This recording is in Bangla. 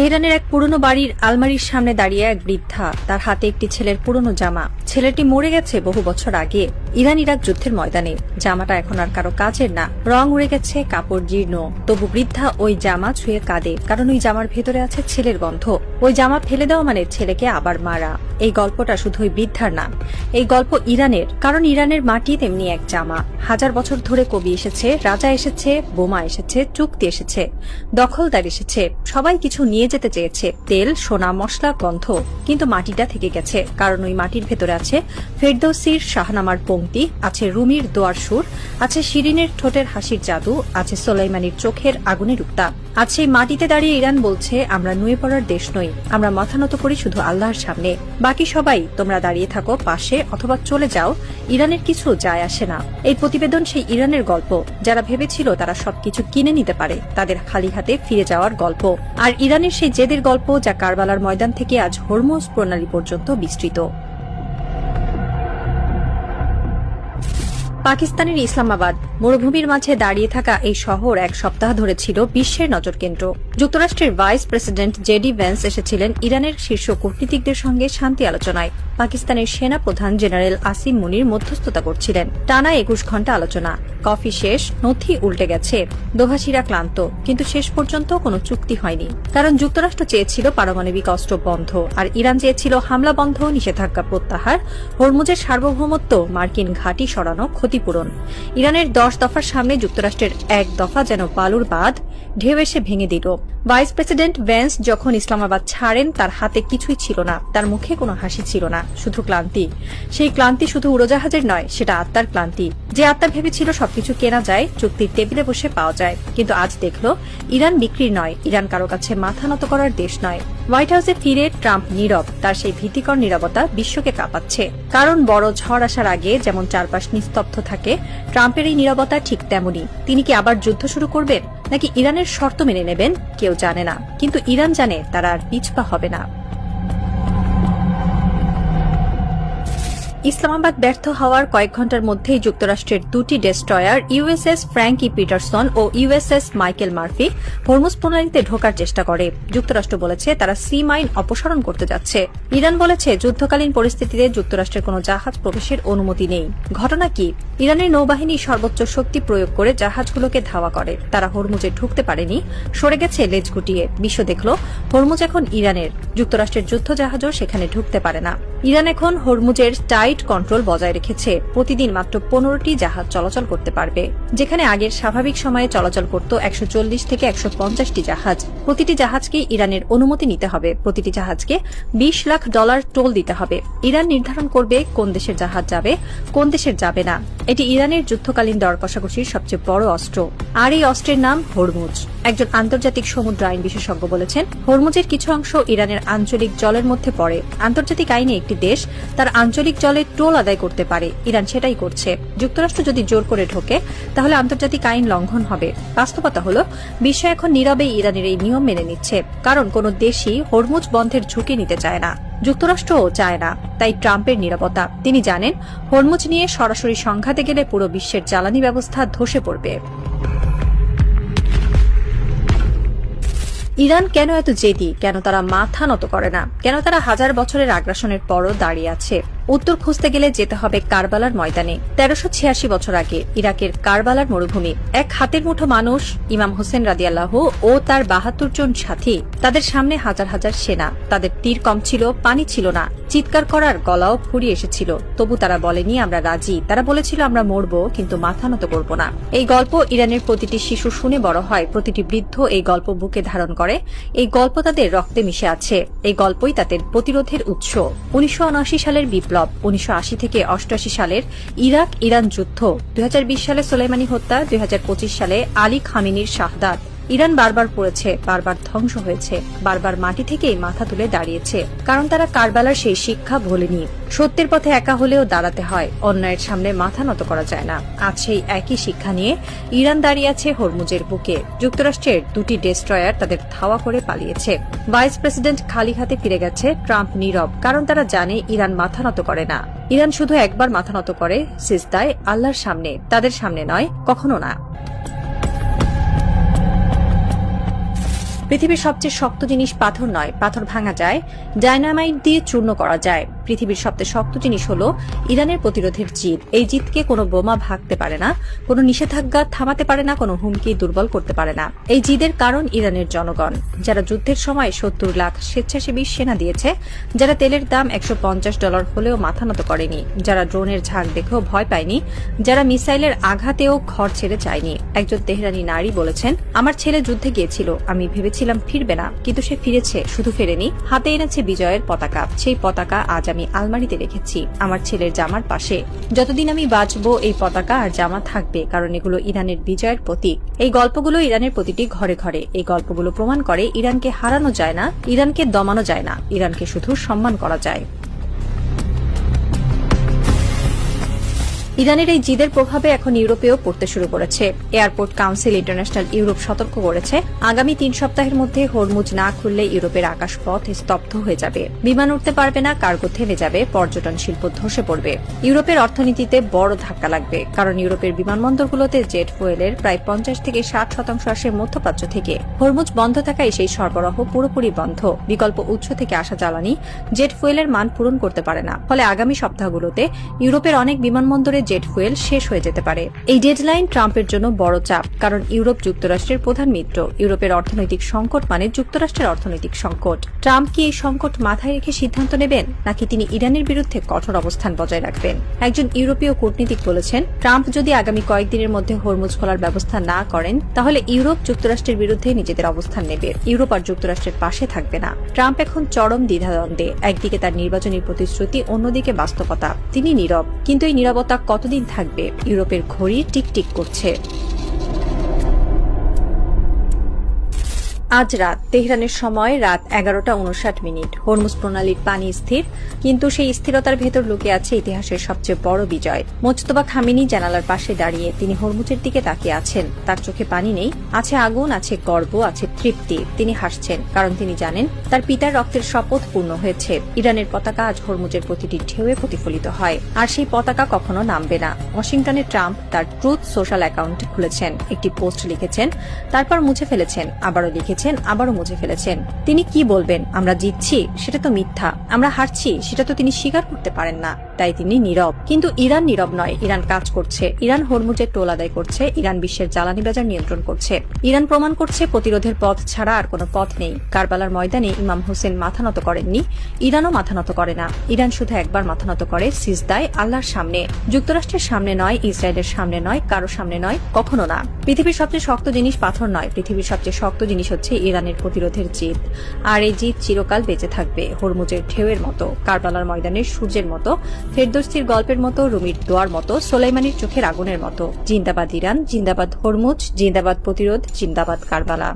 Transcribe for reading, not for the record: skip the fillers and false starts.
তেহরানের এক পুরনো বাড়ির আলমারির সামনে দাঁড়িয়ে এক বৃদ্ধা, তার হাতে একটি ছেলের পুরনো জামা। ছেলেটি মরে গেছে বহু বছর আগে ইরান ইরাক যুদ্ধের ময়দানে। জামাটা এখন আর কারো কাজের না, রং উড়ে গেছে, কাপড় জীর্ণ। তবু বৃদ্ধা ওই জামা ছুঁয়ে কাঁদে, কারণ ওই জামার ভেতরে আছে ছেলের গন্ধ। ওই জামা ফেলে দেওয়া মানে ছেলেকে আবার মারা। এই গল্পটা শুধু ওই বৃদ্ধার না, এই গল্প ইরানের, কারণ ইরানের মাটি তেমনি এক জামা। হাজার বছর ধরে কবি এসেছে, রাজা এসেছে, বোমা এসেছে, চুক্তি এসেছে, দখলদার এসেছে, সবাই কিছু নিয়ে যেতে চেয়েছে, তেল, সোনা, মশলা, গন্ধ। কিন্তু মাটিটা থেকে গেছে, কারণ ওই মাটির ভেতরে আছে ফেরদৌসির শাহনামার পংক্তি, আছে রুমির দোয়ার সুর, আছে শিরিনের ঠোঁটের হাসির জাদু, আছে সোলাইমানির চোখের আগুনের উত্তাপ। আছে এই মাটিতে দাঁড়িয়ে ইরান বলছে, আমরা নুয়ে পড়ার দেশ নই, আমরা মাথা নত করি শুধু আল্লাহর সামনে। বাকি সবাই তোমরা দাঁড়িয়ে থাকো পাশে অথবা চলে যাও, ইরানের কিছু যায় আসে না। এই প্রতিবেদন সেই ইরানের গল্প, যারা ভেবেছিল তারা সবকিছু কিনে নিতে পারে, তাদের খালি হাতে ফিরে যাওয়ার গল্প। আর ইরানের সেই জেদের গল্প, যা কারবালার ময়দান থেকে আজ হরমুজ প্রণালী পর্যন্ত বিস্তৃত। পাকিস্তানের ইসলামাবাদ মরুভূমির মাঝে দাঁড়িয়ে থাকা এই শহর এক সপ্তাহ ধরে ছিল বিশ্বের নজরকেন্দ্র। যুক্তরাষ্ট্রের ভাইস প্রেসিডেন্ট জেডি ভ্যান্স এসেছিলেন ইরানের শীর্ষ কূটনীতিকদের সঙ্গে শান্তি আলোচনায়। পাকিস্তানের সেনা প্রধান জেনারেল আসিম মুনির মধ্যস্থতা করছিলেন। টানা ২১ ঘণ্টা আলোচনা। কফি শেষ, নথি উল্টে গেছে, দোভাষীরা ক্লান্ত, কিন্তু শেষ পর্যন্ত কোনো চুক্তি হয়নি। কারণ যুক্তরাষ্ট্র চেয়েছিল পারমাণবিক অস্ত্র বন্ধ, আর ইরান চেয়েছিল হামলা বন্ধ, নিষেধাজ্ঞা প্রত্যাহার, হরমুজের সার্বভৌমত্ব, মার্কিন ঘাঁটি সরানো, ক্ষতিপূরণ। ইরানের ১০ দফার সামনে যুক্তরাষ্ট্রের এক দফা যেন বালুর বাঁধ ঢেউ এসে ভেঙে দিল। ভাইস প্রেসিডেন্ট ভ্যান্স যখন ইসলামাবাদ ছাড়েন, তার হাতে কিছুই ছিল না, তার মুখে কোনো হাসি ছিল না, শুধু ক্লান্তি। সেই ক্লান্তি শুধু উড়োজাহাজের নয়, সেটা আত্মার ক্লান্তি। যে আত্মা ভেবেছিল সবকিছু কেনা যায়, চুক্তির টেবিলে বসে পাওয়া যায়, কিন্তু আজ দেখল ইরান বিক্রির নয়, ইরান কারো কাছে মাথা নত করার দেশ নয়। হোয়াইট হাউসে ফিরে ট্রাম্প নীরব, তার সেই ভীতিকর নীরবতা বিশ্বকে কাঁপাচ্ছে। কারণ বড় ঝড় আসার আগে যেমন চারপাশ নিস্তব্ধ থাকে, ট্রাম্পের এই নীরবতা ঠিক তেমনই। তিনি কি আবার যুদ্ধ শুরু করবেন, নাকি ইরানের শর্ত মেনে নেবেন, কেউ জানে না। কিন্তু ইরান জানে তারা আর পিছপা হবে না। ইসলামাবাদ ব্যর্থ হওয়ার কয়েক ঘণ্টার মধ্যেই যুক্তরাষ্ট্রের দুটি ডেস্ট্রয়ার ইউএসএস ফ্র্যাঙ্কি পিটারসন ও ইউএসএস মাইকেল মার্ফি হরমুজ প্রণালীতে ঢোকার চেষ্টা করে। যুক্তরাষ্ট্র বলেছে তারা সি মাইন অপসারণ করতে যাচ্ছে। ইরান বলেছে যুদ্ধকালীন পরিস্থিতিতে যুক্তরাষ্ট্রের কোনো জাহাজ প্রবেশের অনুমতি নেই। ঘটনা কি? ইরানের নৌবাহিনী সর্বোচ্চ শক্তি প্রয়োগ করে জাহাজগুলোকে ধাওয়া করে। তারা হরমুজে ঢুকতে পারেনি, সরে গেছে লেজ গুটিয়ে। বিশ্ব দেখল হরমুজ এখন ইরানের। যুক্তরাষ্ট্রের যুদ্ধ জাহাজও সেখানে ঢুকতে পারে না। ইরান এখন হরমুজের টাইট কন্ট্রোল বজায় রেখেছে। প্রতিদিন মাত্র 15টি জাহাজ চলাচল করতে পারবে, যেখানে আগের স্বাভাবিক সময়ে চলাচল করত 140 থেকে 150টি জাহাজ। প্রতিটি জাহাজকে ইরানের অনুমতি নিতে হবে, প্রতিটি জাহাজকে $20 লাখ টোল দিতে হবে। ইরান নির্ধারণ করবে কোন দেশের জাহাজ যাবে, কোন দেশের যাবে না। এটি ইরানের যুদ্ধকালীন দর কষাকষির সবচেয়ে বড় অস্ত্র, আর এই অস্ত্রের নাম হরমুজ। একজন আন্তর্জাতিক সমুদ্র আইন বিশেষজ্ঞ বলেছেন, হরমুজের কিছু অংশ ইরানের আঞ্চলিক জলের মধ্যে পড়ে। আন্তর্জাতিক আইনে একটি দেশ তার আঞ্চলিক জলে টোল আদায় করতে পারে, ইরান সেটাই করছে। যুক্তরাষ্ট্র যদি জোর করে ঢোকে, তাহলে আন্তর্জাতিক আইন লঙ্ঘন হবে। বাস্তবতা হল বিশ্ব এখন নীরবে ইরানের এই নিয়ম মেনে নিচ্ছে, কারণ কোনো দেশই হরমুজ বন্ধের ঝুঁকি নিতে চায় না। যুক্তরাষ্ট্রও চায় না। তাই ট্রাম্পের নীরবতা। তিনি জানেন হরমুজ নিয়ে সরাসরি সংঘাতে গেলে পুরো বিশ্বের জ্বালানি ব্যবস্থা ধসে পড়বে। ইরান কেন এত জেদি? কেন তারা মাথা নত করে না? কেন তারা হাজার বছরের আগ্রাসনের পরও দাঁড়িয়ে আছে? উত্তর খুঁজতে গেলে যেতে হবে কারবালার ময়দানে। 1386 বছর আগে ইরাকের কারবালার মরুভূমি। এক হাতের মুঠো মানুষ, ইমাম হোসেন রাদিয়াল্লাহু ও তার 72 জন সাথী, তাদের সামনে হাজার হাজার সেনা। তাদের তীর কম ছিল, পানি ছিল না, চিৎকার করার গলাও ফুরিয়ে এসেছিল। তবু তারা বলেনি আমরা রাজি। তারা বলেছিল আমরা মরব, কিন্তু মাথা নত করব না। এই গল্প ইরানের প্রতিটি শিশু শুনে বড় হয়, প্রতিটি বৃদ্ধ এই গল্প বুকে ধারণ করে। এই গল্প তাদের রক্তে মিশে আছে। এই গল্পই তাদের প্রতিরোধের উৎস। 1979 সালের বিপ্লব, 1980 থেকে 88 সালের ইরাক ইরান যুদ্ধ, 2020 সালে সোলাইমানি হত্যা, 2025 সালে আলী খামেনির শাহাদাত। ইরান বারবার পড়েছে, বারবার ধ্বংস হয়েছে, বারবার মাটি থেকেই মাথা তুলে দাঁড়িয়েছে, কারণ তারা কারবালার সেই শিক্ষা ভোলেনি। সত্যের পথে একা হলেও দাঁড়াতে হয়, অন্যায়ের সামনে মাথা নত করা যায় না। আজ সেই একই শিক্ষা নিয়ে ইরান দাঁড়িয়ে আছে হরমুজের বুকে। যুক্তরাষ্ট্রের দুটি ডেস্ট্রয়ার তাদের ধাওয়া করে পালিয়েছে। ভাইস প্রেসিডেন্ট খালি হাতে ফিরে গেছে, ট্রাম্প নীরব, কারণ তারা জানে ইরান মাথা নত করে না। ইরান শুধু একবার মাথা নত করে, সিজদায়, আল্লাহর সামনে, তাদের সামনে নয়, কখনো না। পৃথিবীর সবচেয়ে শক্ত জিনিস পাথর নয়, পাথর ভাঙা যায়, ডায়নামাইট দিয়ে চূর্ণ করা যায়। পৃথিবীর সবচেয়ে শক্ত জিনিস হলো ইরানের প্রতিরোধের জিদ। এই জিদকে কোনো বোমা ভাগতে পারে না, কোনো নিষেধাজ্ঞা থামাতে পারে না, কোনো হুমকি দুর্বল করতে পারে না। এই জিদের কারণ ইরানের জনগণ, যারা যুদ্ধের সময় ৭০ লাখ স্বেচ্ছাসেবী সেনা দিয়েছে, যারা তেলের দাম $১৫০ হলেও মাথা নত করেনি, যারা ড্রোনের ঝাঁক দেখেও ভয় পায়নি, যারা মিসাইলের আঘাতেও ঘর ছেড়ে যায়নি। একজন তেহরানি নারী বলেছেন, আমার ছেলে যুদ্ধে গিয়েছিল, আমি ভেবেছিলাম ফিরবে না, কিন্তু সে ফিরেছে। শুধু ফেরেনি, হাতে এনেছে বিজয়ের পতাকা। সেই পতাকা আজ আমি আলমারিতে রেখেছি, আমার ছেলের জামার পাশে। যতদিন আমি বাঁচবো এই পতাকা আর জামা থাকবে, কারণ এগুলো ইরানের বিজয়ের প্রতীক। এই গল্পগুলো ইরানের প্রতিটি ঘরে ঘরে। এই গল্পগুলো প্রমাণ করে ইরানকে হারানো যায় না, ইরানকে দমানো যায় না, ইরানকে শুধু সম্মান করা যায়। ইরানের এই জিদের প্রভাবে এখন ইউরোপেও পড়তে শুরু করেছে। এয়ারপোর্ট কাউন্সিল ইন্টারন্যাশনাল ইউরোপ সতর্ক করেছে, আগামী ৩ সপ্তাহের মধ্যে হরমুজ না খুললে ইউরোপের আকাশপথ স্তব্ধ হয়ে যাবে, বিমান উঠতে পারবে না, কার্গো থেমে যাবে, পর্যটন শিল্প ধসে পড়বে। ইউরোপের অর্থনীতিতে বড় ধাক্কা লাগবে, কারণ ইউরোপের বিমানবন্দরগুলোতে জেট ফুয়েলের প্রায় ৫০ থেকে ৬০% আসে মধ্যপ্রাচ্য থেকে। হরমুজ বন্ধ থাকায় সেই সরবরাহ পুরোপুরি বন্ধ। বিকল্প উৎস থেকে আসা জ্বালানি জেট ফুয়েলের মান পূরণ করতে পারে না। ফলে আগামী সপ্তাহগুলোতে ইউরোপের অনেক বিমানবন্দরে জেট ফুয়েল শেষ হয়ে যেতে পারে। এই ডেডলাইন ট্রাম্পের জন্য বড় চাপ, কারণ ইউরোপ যুক্তরাষ্ট্রের প্রধান মিত্র। ইউরোপের অর্থনৈতিক সংকট মানে যুক্তরাষ্ট্রের অর্থনৈতিক সংকট। ট্রাম্প কি এই সংকট মাথায় রেখে সিদ্ধান্ত নেবেন, নাকি তিনি ইরানের বিরুদ্ধে কঠোর অবস্থান বজায় রাখবেন? একজন ইউরোপীয় কূটনীতিক বলেছেন, ট্রাম্প যদি আগামী কয়েকদিনের মধ্যে হরমুজ খোলার ব্যবস্থা না করেন, তাহলে ইউরোপ যুক্তরাষ্ট্রের বিরুদ্ধে নিজেদের অবস্থান নেবে, ইউরোপ আর যুক্তরাষ্ট্রের পাশে থাকবে না। ট্রাম্প এখন চরম দ্বিধাদ্বন্দ্বে। একদিকে তার নির্বাচনী প্রতিশ্রুতি, অন্যদিকে বাস্তবতা। তিনি নীরব, কিন্তু এই নীরবতা কতদিন থাকবে? ইউরোপের ঘড়ি টিকটিক করছে। আজ রাত তেহরানের সময় রাত 11:59। হরমুজ প্রণালীর পানি স্থির, কিন্তু সেই স্থিরতার ভেতর লুকিয়ে আছে ইতিহাসের সবচেয়ে বড় বিজয়। মোজতবা খামেনি জানালার পাশে দাঁড়িয়ে তিনি হরমুজের দিকে তাকিয়ে আছেন। তার চোখে পানি নেই, আছে আগুন, আছে গর্ব, আছে তৃপ্তি। তিনি হাসছেন, কারণ তিনি জানেন তার পিতার রক্তের শপথ পূর্ণ হয়েছে। ইরানের পতাকা আজ হরমুজের প্রতিটি ঢেউয়ে প্রতিফলিত হয়, আর সেই পতাকা কখনো নামবে না। ওয়াশিংটনে ট্রাম্প তার ট্রুথ সোশ্যাল অ্যাকাউন্ট খুলেছেন, একটি পোস্ট লিখেছেন, তারপর মুছে ফেলেছেন, আবারও লিখেছেন, আবারও মুছে ফেলেছেন। তিনি কি বলবেন? আমরা জিতছি, সেটা তো মিথ্যা। আমরা হারছি, সেটা তো তিনি স্বীকার করতে পারেন না। তাই তিনি নীরব। কিন্তু ইরান নীরব নয়, ইরান কাজ করছে। ইরান হরমুজের টোল আদায় করছে, ইরান বিশ্বের জ্বালানি বাজার নিয়ন্ত্রণ করছে। ইরান প্রমাণ করছে প্রতিরোধের পথ ছাড়া আর কোনো পথ নেই। কারবালার ময়দানে ইমাম হোসেন মাথা নত করেননি, ইরানও মাথা নত করে না। ইরান শুধু একবার মাথা নত করে, সিজদায়, আল্লাহর সামনে। যুক্তরাষ্ট্রের সামনে নয়, ইসরায়েলের সামনে নয়, কারো সামনে নয়, কখনো না। পৃথিবীর সবচেয়ে শক্ত জিনিস পাথর নয়, পৃথিবীর সবচেয়ে শক্ত জিনিস হচ্ছে ইরানের প্রতিরোধের জিদ। আর এই জিদ চিরকাল বেঁচে থাকবে, হরমুজের ঢেউয়ের মতো, কারবালার ময়দানের সূর্যের মতো, ফেরদৌসির গল্পের মতো, রুমির দোয়ার মতো, সোলাইমানির চোখের আগুনের মতো। জিন্দাবাদ ইরান, জিন্দাবাদ হরমুজ, জিন্দাবাদ প্রতিরোধ, জিন্দাবাদ কারবালা।